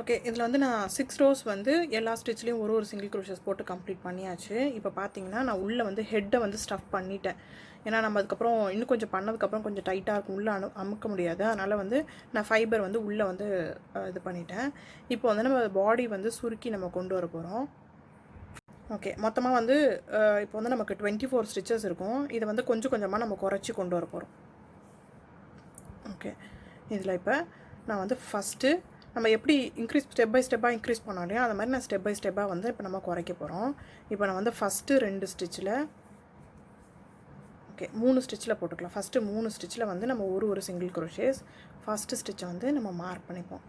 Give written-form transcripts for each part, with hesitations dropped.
Okay. இதில் வந்து நான் 6 ரோஸ் வந்து எல்லா ஸ்டிச்லேயும் ஒரு சிங்கிள் க்ரோஷஸ் போட்டு கம்ப்ளீட் பண்ணியாச்சு. இப்போ பார்த்தீங்கன்னா, நான் உள்ளே வந்து ஹெட்டை வந்து ஸ்டஃப் பண்ணிட்டேன். ஏன்னா நம்ம அதுக்கப்புறம் இன்னும் கொஞ்சம் பண்ணதுக்கப்புறம் கொஞ்சம் டைட்டாக இருக்கும். உள்ளே அமுக்க முடியாது. அதனால் வந்து நான் ஃபைபர் வந்து உள்ளே வந்து இது பண்ணிட்டேன். இப்போ வந்து நம்ம பாடி வந்து சுருக்கி நம்ம கொண்டு வர போகிறோம். ஓகே. மொத்தமாக வந்து இப்போ வந்து நமக்கு 24 ஸ்டிச்சஸ் இருக்கும். இதை வந்து கொஞ்சம் கொஞ்சமாக நம்ம குறைச்சி கொண்டு வர போகிறோம். ஓகே. இதில் இப்போ நான் வந்து ஃபஸ்ட்டு நம்ம எப்படி ஸ்டெப் பை ஸ்டெப்பாக இன்க்ரீஸ் பண்ணோம் இல்லையா, அது மாதிரி நான் ஸ்டெப் பை ஸ்டெப்பாக வந்து இப்போ நம்ம குறைக்க போகிறோம். இப்போ நான் வந்து ஃபஸ்ட்டு 2 ஸ்டிச்சில் ஓகே 3 ஸ்டிச்சில் போட்டுக்கலாம். ஃபஸ்ட்டு 3 ஸ்டிச்சில் வந்து நம்ம ஒரு சிங்கிள் க்ரோஷேஸ் ஃபஸ்ட்டு ஸ்டிச்சை வந்து நம்ம மார்க் பண்ணிப்போம்.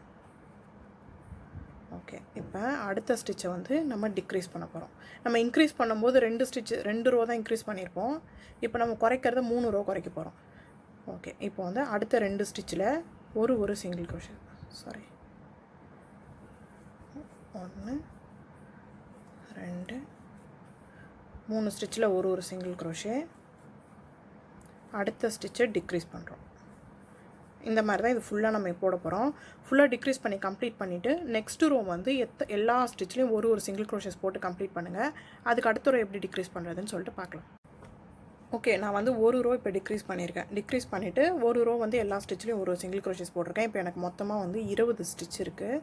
ஓகே. இப்போ அடுத்த ஸ்டிச்சை வந்து நம்ம டிக்ரீஸ் பண்ண போகிறோம். நம்ம இன்க்ரீஸ் பண்ணும்போது 2 ரோ தான் இன்க்ரீஸ் பண்ணியிருப்போம். இப்போ நம்ம குறைக்கிறத 3 ரோ குறைக்க போகிறோம். ஓகே. இப்போ வந்து அடுத்த 2 ஸ்டிச்சில் ஒரு சிங்கிள் க்ரோஷே சாரி 1 2 3 ஸ்டிச்சில் ஒரு சிங்கிள் க்ரோஷே அடுத்த ஸ்டிச்சை டிக்ரீஸ் பண்ணுறோம். இந்த மாதிரி தான் இது ஃபுல்லாக நம்ம போட போகிறோம். ஃபுல்லாக டிக்ரீஸ் பண்ணி கம்ப்ளீட் பண்ணிவிட்டு நெக்ஸ்ட்டு ரோ வந்து எல்லா ஸ்டிச்லேயும் ஒரு சிங்கிள் க்ரோஷஸ் போட்டு கம்ப்ளீட் பண்ணுங்கள். அதுக்கு அடுத்த ரோ எப்படி டிக்ரீஸ் பண்ணுறதுன்னு சொல்லிட்டு பார்க்கலாம். ஓகே. நான் வந்து ஒரு ரோ இப்போ டிக்ரீஸ் பண்ணியிருக்கேன். டிக்ரீஸ் பண்ணிவிட்டு ஒரு ரோ வந்து எல்லா ஸ்டிச்லேயும் ஒரு சிங்கிள் க்ரோஷஸ் போட்டிருக்கேன். இப்போ எனக்கு மொத்தமாக வந்து 20 ஸ்டிச் இருக்குது.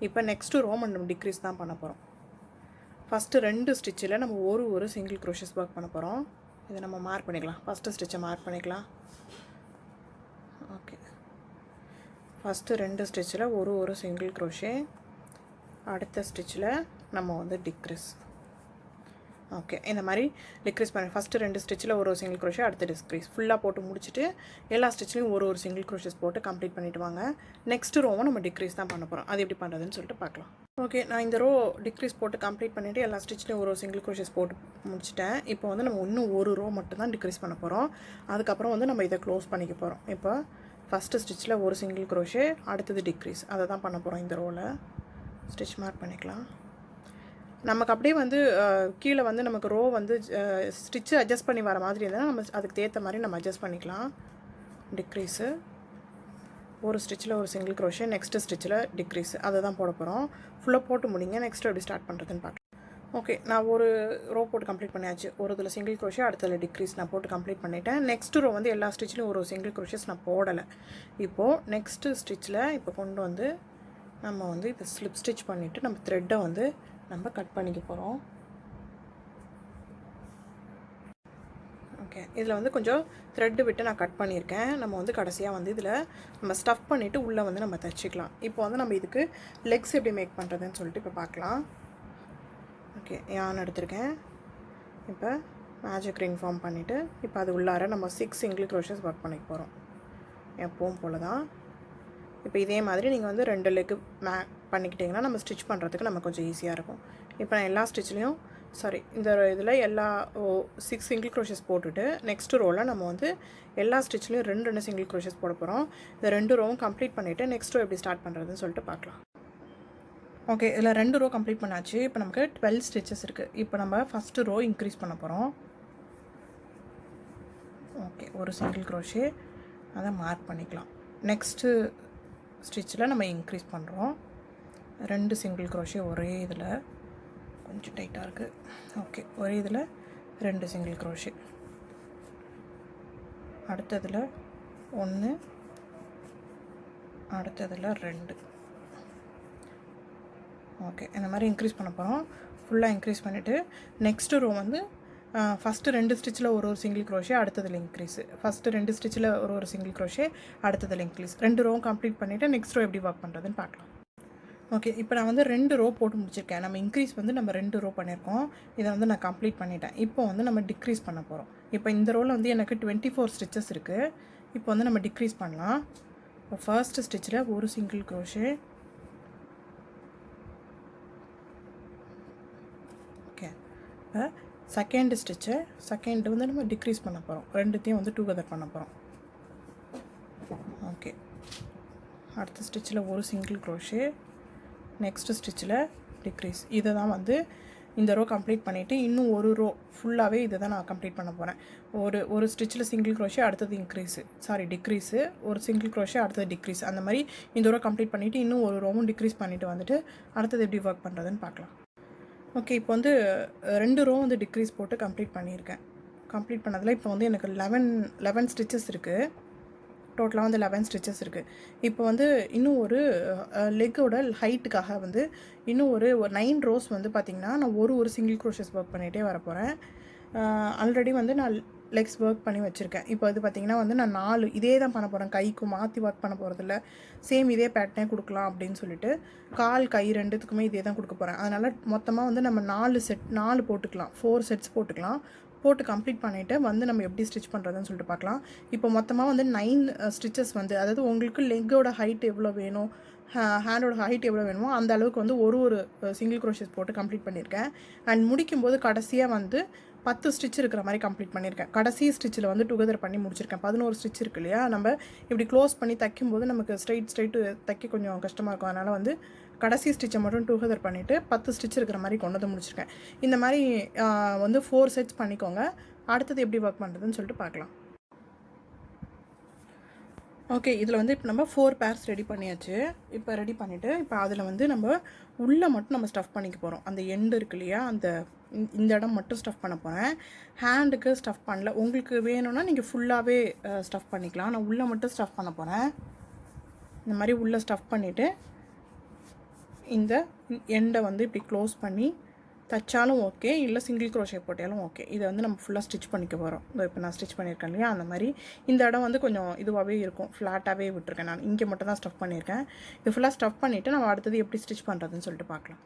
இப்போ நெக்ஸ்ட்டு ரோ நம்ம டிக்ரீஸ் தான் பண்ண போகிறோம். ஃபஸ்ட்டு 2 ஸ்டிச்சில் நம்ம ஒரு சிங்கிள் க்ரோஷஸ் ஒர்க் பண்ண போகிறோம். இதை நம்ம மார்க் பண்ணிக்கலாம். ஃபஸ்ட்டு ஸ்டிச்சை மார்க் பண்ணிக்கலாம். ஓகே. ஃபஸ்ட்டு 2 ஸ்டிச்சில் ஒரு சிங்கிள் க்ரோஷே அடுத்த ஸ்டிச்சில் நம்ம வந்து டிக்ரீஸ். ஓகே. இந்த மாதிரி டிக்ரீஸ் பண்ணி ஃபஸ்ட்டு 2 ஸ்டிச்சில் ஒரு சிங்கிள் க்ரோஷே அடுத்து டிக்ரீஸ் ஃபுல்லாக போட்டு முடிச்சுட்டு எல்லா ஸ்டிச்லேயும் ஒரு சிங்கிள் க்ரோஷஸ் போட்டு கம்ப்ளீட் பண்ணிவிட்டு வாங்க. நெக்ஸ்ட்டு ரோவும் நம்ம டிக்ரீஸ் தான் பண்ண போகிறோம். அது எப்படி பண்ணுறதுன்னு சொல்லிட்டு பார்க்கலாம். ஓகே. நான் இந்த ரோ டிக்ரீஸ் போட்டு கம்ப்ளீட் பண்ணிவிட்டு எல்லா ஸ்டிச்லேயும் ஒரு சிங்கிள் க்ரோஷஸ் போட்டு முடிச்சிட்டேன். இப்போ வந்து நம்ம இன்னும் ஒரு ரோ மட்டும் தான் டிக்ரீஸ் பண்ண போகிறோம். அதுக்கப்புறம் வந்து நம்ம இதை க்ளோஸ் பண்ணிக்க போகிறோம். இப்போ ஃபஸ்ட்டு ஸ்டிச்சில் ஒரு சிங்கிள் க்ரோஷே அடுத்தது டிக்ரீஸ் அதை தான் பண்ண போகிறோம். இந்த ரோவில் ஸ்டிச் மார்க் பண்ணிக்கலாம். நமக்கு அப்படியே வந்து கீழே வந்து நமக்கு ரோ வந்து ஸ்டிச்சு அட்ஜஸ்ட் பண்ணி வர மாதிரி இருந்தால் நம்ம அதுக்கு ஏற்ற மாதிரி நம்ம அட்ஜஸ்ட் பண்ணிக்கலாம். டிக்ரீஸு ஒரு ஸ்டிச்சில் ஒரு சிங்கிள் க்ரோஷே நெக்ஸ்ட்டு ஸ்டிச்சில் டிக்ரீஸ் அதை தான் போட போகிறோம். ஃபுல்லாக போட்டு முடிங்க. நெக்ஸ்ட்டு எப்படி ஸ்டார்ட் பண்ணுறதுன்னு பார்க்கலாம். ஓகே. நான் ஒரு ரோ போட்டு கம்ப்ளீட் பண்ணியாச்சு. ஒரு இதில் சிங்கிள் க்ரோஷே அடுத்ததில் டிக்ரீஸ் நான் போட்டு கம்ப்ளீட் பண்ணிட்டேன். நெக்ஸ்ட்டு ரோ வந்து எல்லா ஸ்டிச்லையும் ஒரு சிங்கிள் க்ரோஷேஸ் நான் போடலை. இப்போது நெக்ஸ்ட்டு ஸ்டிச்சில் இப்போ கொண்டு வந்து நம்ம வந்து இப்போ ஸ்லிப் ஸ்டிச் பண்ணிவிட்டு நம்ம த்ரெட்டை வந்து நம்ம கட் பண்ணிக்க போகிறோம். ஓகே. இதில் வந்து கொஞ்சம் த்ரெட்டு விட்டு நான் கட் பண்ணியிருக்கேன். நம்ம வந்து கடைசியாக வந்து இதில் நம்ம ஸ்டஃப் பண்ணிவிட்டு உள்ளே வந்து நம்ம தைச்சிக்கலாம். இப்போ வந்து நம்ம இதுக்கு லெக்ஸ் எப்படி மேக் பண்ணுறதுன்னு சொல்லிட்டு இப்போ பார்க்கலாம். ஓகே. யான் எடுத்திருக்கேன். இப்போ மேஜிக் ரிங் ஃபார்ம் பண்ணிவிட்டு இப்போ அது உள்ளார நம்ம 6 சிங்கிள் க்ரோஷஸ் ஒர்க் பண்ணிக்க போகிறோம். எப்பவும் போல் தான். இப்போ இதே மாதிரி நீங்கள் வந்து 2 லெக்கு பண்ணிக்கிட்டிங்கன்னா நம்ம ஸ்டிச் பண்ணுறதுக்கு நம்ம கொஞ்சம் ஈஸியாக இருக்கும். இப்போ நான் எல்லா ஸ்டிச்லேயும் இந்த இதில் எல்லா 6 சிங்கிள் க்ரோஷஸ் போட்டுட்டு நெக்ஸ்ட்டு ரோவில் நம்ம வந்து எல்லா ஸ்டிச்லேயும் 2 சிங்கிள் க்ரோஷஸ் போட போகிறோம். இந்த 2 ரோவும் கம்ப்ளீட் பண்ணிவிட்டு நெக்ஸ்ட் ரோ எப்படி ஸ்டார்ட் பண்ணுறதுன்னு சொல்லிட்டு பார்க்கலாம். ஓகே. இதில் 2 ரோ கம்ப்ளீட் பண்ணாச்சு. இப்போ நமக்கு 12 ஸ்டிச்சஸ் இருக்குது. இப்போ நம்ம ஃபஸ்ட்டு ரோ இன்க்ரீஸ் பண்ண போகிறோம். ஓகே. ஒரு சிங்கிள் க்ரோஷே அதை மார்க் பண்ணிக்கலாம். நெக்ஸ்ட்டு ஸ்டிச்சில் நம்ம இன்க்ரீஸ் பண்ணுறோம். 2 சிங்கிள் க்ரோஷே ஒரே இதில் கொஞ்சம் டைட்டாக இருக்குது. ஓகே. ஒரே இதில் 2 சிங்கிள் க்ரோஷே அடுத்ததில் 1 அடுத்ததில் 2. ஓகே. இந்த மாதிரி இன்க்ரீஸ் பண்ண போகிறோம். ஃபுல்லாக இன்க்ரீஸ் பண்ணிவிட்டு நெக்ஸ்ட்டு ரோ வந்து ஃபஸ்ட்டு 2 ஸ்டிச்சில் ஒரு சிங்கிள் க்ரோஷே அடுத்ததில் இன்க்ரீஸு ஃபஸ்ட்டு 2 ஸ்டிச்சில் ஒரு சிங்கிள் க்ரோஷே அடுத்ததில் இன்க்ரீஸ் 2 ரோவும் கம்ப்ளீட் பண்ணிவிட்டு நெக்ஸ்ட் ரோ எப்படி ஒர்க் பண்ணுறதுன்னு பார்க்கலாம். ஓகே. இப்போ நான் வந்து 2 ரோ போட்டு முடிச்சிருக்கேன். நம்ம இன்க்ரீஸ் வந்து நம்ம 2 ரோ பண்ணியிருக்கோம். இதை வந்து நான் கம்ப்ளீட் பண்ணிட்டேன். இப்போ வந்து நம்ம டிக்ரீஸ் பண்ண போகிறோம். இப்போ இந்த ரோவில் வந்து எனக்கு 24 ஸ்டிச்சஸ் இருக்குது. இப்போ வந்து நம்ம டிக்ரீஸ் பண்ணலாம். இப்போ ஃபர்ஸ்ட்டு ஸ்டிச்சில் ஒரு சிங்கிள் க்ரோஷே ஓகே. இப்போ செகண்ட் வந்து நம்ம டிக்ரீஸ் பண்ண போகிறோம். ரெண்டுத்தையும் வந்து டுகெதர் பண்ண போகிறோம். ஓகே. அடுத்த ஸ்டிச்சில் ஒரு சிங்கிள் க்ரோஷே நெக்ஸ்ட்டு ஸ்டிச்சில் டிக்ரீஸ். இதை தான் வந்து இந்த ரோ கம்ப்ளீட் பண்ணிவிட்டு இன்னும் ஒரு ரோ ஃபுல்லாகவே இதை தான் நான் கம்ப்ளீட் பண்ண போகிறேன். ஒரு ஸ்டிச்சில் சிங்கிள் க்ரோஷே, அடுத்தது டிக்ரீஸு, ஒரு சிங்கிள் க்ரோஷே, அடுத்தது டிக்ரீஸ். அந்த மாதிரி இந்த ரோ கம்ப்ளீட் பண்ணிவிட்டு இன்னும் ஒரு ரோவும் டிக்ரீஸ் பண்ணிவிட்டு வந்துட்டு அடுத்தது எப்படி ஒர்க் பண்ணுறதுன்னு பார்க்கலாம். ஓகே, இப்போ வந்து 2 ரோ வந்து டிக்ரீஸ் போட்டு கம்ப்ளீட் பண்ணியிருக்கேன். கம்ப்ளீட் பண்ணதில் இப்போ வந்து எனக்கு 11 ஸ்டிச்சஸ் இருக்குது. டோட்டலாக வந்து 11 ஸ்டிச்சஸ் இருக்குது. இப்போ வந்து இன்னும் ஒரு லெக்கோட ஹைட்டுக்காக வந்து இன்னும் ஒரு 9 ரோஸ் வந்து பார்த்திங்கன்னா நான் ஒரு சிங்கிள் க்ரோஷஸ் ஒர்க் பண்ணிகிட்டே வரப்போகிறேன். ஆல்ரெடி வந்து நான் லெக்ஸ் ஒர்க் பண்ணி வச்சுருக்கேன். இப்போ வந்து பார்த்திங்கன்னா வந்து நான் 4 இதே தான் பண்ண போகிறேன். கைக்கும் மாற்றி ஒர்க் பண்ண போகிறதில்ல. சேம் இதே பேட்டர்னே கொடுக்கலாம் அப்படின்னு சொல்லிட்டு கால் கை ரெண்டுத்துக்குமே இதே தான் கொடுக்க போகிறேன். அதனால் மொத்தமாக வந்து நம்ம 4 போட்டுக்கலாம், 4 செட்ஸ் போட்டுக்கலாம். போட்டு கம்ப்ளீட் பண்ணிவிட்டு வந்து நம்ம எப்படி ஸ்டிச் பண்ணுறதுன்னு சொல்லிட்டு பார்க்கலாம். இப்போ மொத்தமாக வந்து 9 ஸ்டிச்சஸ் வந்து, அதாவது உங்களுக்கு லெக்கோட ஹைட் எவ்வளோ வேணும், ஹேண்டோட ஹைட் எவ்வளோ வேணுமோ அந்த அளவுக்கு வந்து ஒரு சிங்கிள் க்ரோஷஸ் போட்டு கம்ப்ளீட் பண்ணியிருக்கேன். அண்ட் முடிக்கும்போது கடைசியாக வந்து 10 ஸ்டிச் இருக்கிற மாதிரி கம்ப்ளீட் பண்ணியிருக்கேன். கடைசி ஸ்டிச்சில் வந்து டுகெதர் பண்ணி முடிச்சிருக்கேன். 11 ஸ்டிச் இருக்கு இல்லையா, நம்ம இப்படி க்ளோஸ் பண்ணி தைக்கும்போது நமக்கு ஸ்ட்ரைட்டு தைக்க கொஞ்சம் கஷ்டமாக இருக்கும். அதனால் வந்து கடைசி ஸ்டிச்சை மட்டும் டுகெதர் பண்ணிவிட்டு 10 ஸ்டிச் இருக்கிற மாதிரி கொண்டு வந்து முடிச்சிருக்கேன். இந்த மாதிரி வந்து 4 செட்ஸ் பண்ணிக்கோங்க. அடுத்தது எப்படி ஒர்க் பண்ணுறதுன்னு சொல்லிட்டு பார்க்கலாம். ஓகே, இதில் வந்து இப்போ நம்ம 4 பேர்ஸ் ரெடி பண்ணியாச்சு. இப்போ ரெடி பண்ணிவிட்டு இப்போ அதில் வந்து நம்ம உள்ளே மட்டும் நம்ம ஸ்டஃப் பண்ணிக்க போகிறோம். அந்த எண்டு இருக்கு இல்லையா, இந்த இடம் மட்டும் ஸ்டஃப் பண்ண போகிறேன். ஹேண்டுக்கு ஸ்டஃப் பண்ணல. உங்களுக்கு வேணும்னா நீங்கள் ஃபுல்லாகவே ஸ்டஃப் பண்ணிக்கலாம். நான் உள்ளே மட்டும் ஸ்டஃப் பண்ண போகிறேன். இந்த மாதிரி உள்ளே ஸ்டஃப் பண்ணிவிட்டு இந்த எண்டை வந்து இப்படி க்ளோஸ் பண்ணி தைச்சாலும் ஓகே, இல்லை சிங்கிள் க்ரோஷே போட்டாலும் ஓகே. இதை வந்து நம்ம ஃபுல்லாக ஸ்டிச் பண்ணிக்க போகிறோம். இப்போ நான் ஸ்டிச் பண்ணியிருக்கேன் இல்லையா, அந்த மாதிரி இந்த இடம் வந்து கொஞ்சம் இதுவாகவே இருக்கும், ஃப்ளாட்டாகவே விட்டுருக்கேன். நான் இங்கே மட்டும் தான் ஸ்டஃப் பண்ணியிருக்கேன். இது ஃபுல்லாக ஸ்டஃப் பண்ணிவிட்டு நம்ம அடுத்தது எப்படி ஸ்டிச் பண்ணுறதுன்னு சொல்லிட்டு பார்க்கலாம்.